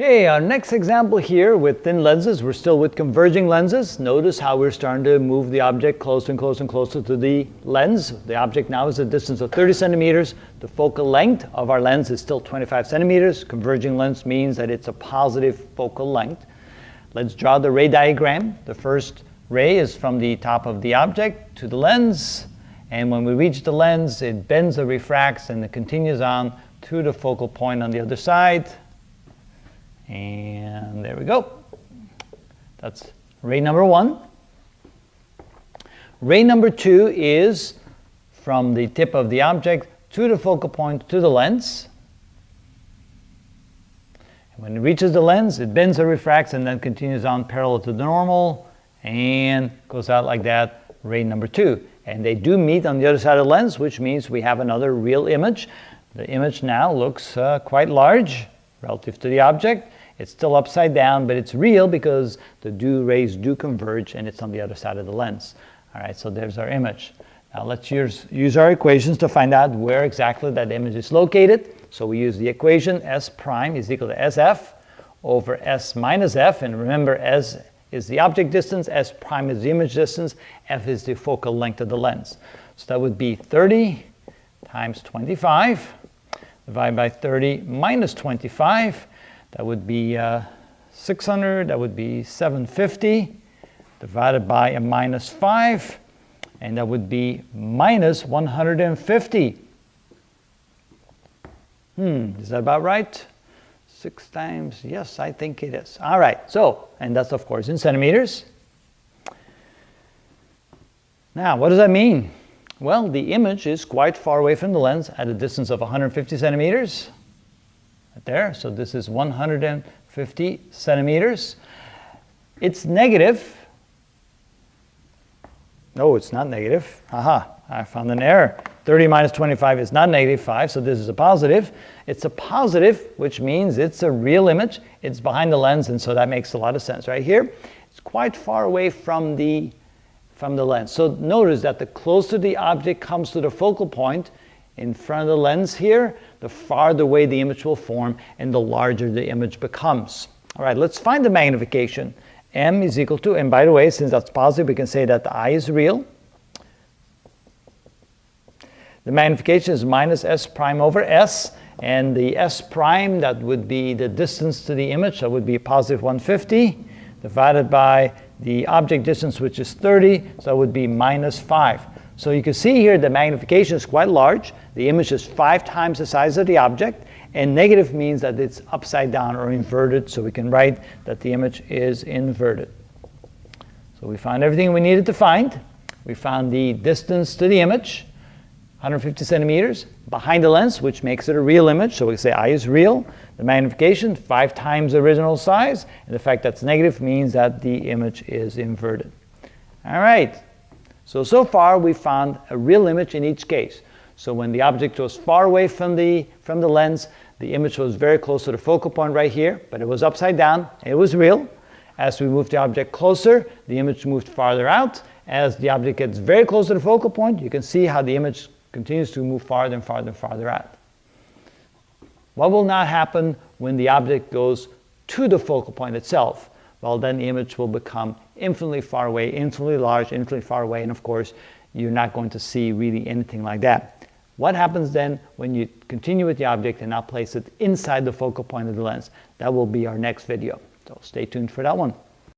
Okay, our next example here with thin lenses, we're still with converging lenses. Notice how we're starting to move the object closer and closer and closer to the lens. The object now is a distance of 30 centimeters. The focal length of our lens is still 25 centimeters. Converging lens means that it's a positive focal length. Let's draw the ray diagram. The first ray is from the top of the object to the lens. And when we reach the lens, it bends or refracts and it continues on to the focal point on the other side. And there we go. That's ray number 1. Ray number 2 is from the tip of the object to the focal point to the lens. And when it reaches the lens, it bends or refracts and then continues on parallel to the normal and goes out like that, ray number 2. And they do meet on the other side of the lens, which means we have another real image. The image now looks quite large relative to the object. It's still upside down, but it's real because the two rays do converge and it's on the other side of the lens. All right, so there's our image. Now let's use our equations to find out where exactly that image is located. So we use the equation S prime is equal to SF over S minus F. And remember, S is the object distance, S prime is the image distance, F is the focal length of the lens. So that would be 30 times 25 divided by 30 minus 25. That would be 600, that would be 750, divided by a minus 5, and that would be minus 150. Is that about right? 6 times, yes, I think it is. All right, so, and that's of course in centimeters. Now, what does that mean? Well, the image is quite far away from the lens at a distance of 150 centimeters. There, so this is 150 centimeters. It's negative. No, it's not negative. Aha, I found an error. 30 minus 25 is not negative 5, so this is a positive. It's a positive, which means it's a real image. It's behind the lens, and so that makes a lot of sense right here. It's quite far away from the lens. So notice that the closer the object comes to the focal point in front of the lens here, the farther away the image will form and the larger the image becomes. All right, let's find the magnification. M is equal to, and by the way, since that's positive, we can say that the I is real. The magnification is minus S prime over S, and the S prime, that would be the distance to the image, that would be positive 150, divided by the object distance, which is 30, so that would be minus 5. So you can see here the magnification is quite large. The image is 5 times the size of the object, and negative means that it's upside down or inverted, so we can write that the image is inverted. So we found everything we needed to find. We found the distance to the image, 150 centimeters, behind the lens, which makes it a real image, so we say I is real. The magnification, 5 times the original size, and the fact that's negative means that the image is inverted. All right. So far we found a real image in each case. So when the object was far away from the lens, the image was very close to the focal point right here, but it was upside down, it was real. As we moved the object closer, the image moved farther out. As the object gets very close to the focal point, you can see how the image continues to move farther and farther and farther out. What will now happen when the object goes to the focal point itself? Well, then the image will become infinitely far away, infinitely large, infinitely far away, and of course, you're not going to see really anything like that. What happens then when you continue with the object and now place it inside the focal point of the lens? That will be our next video, so stay tuned for that one.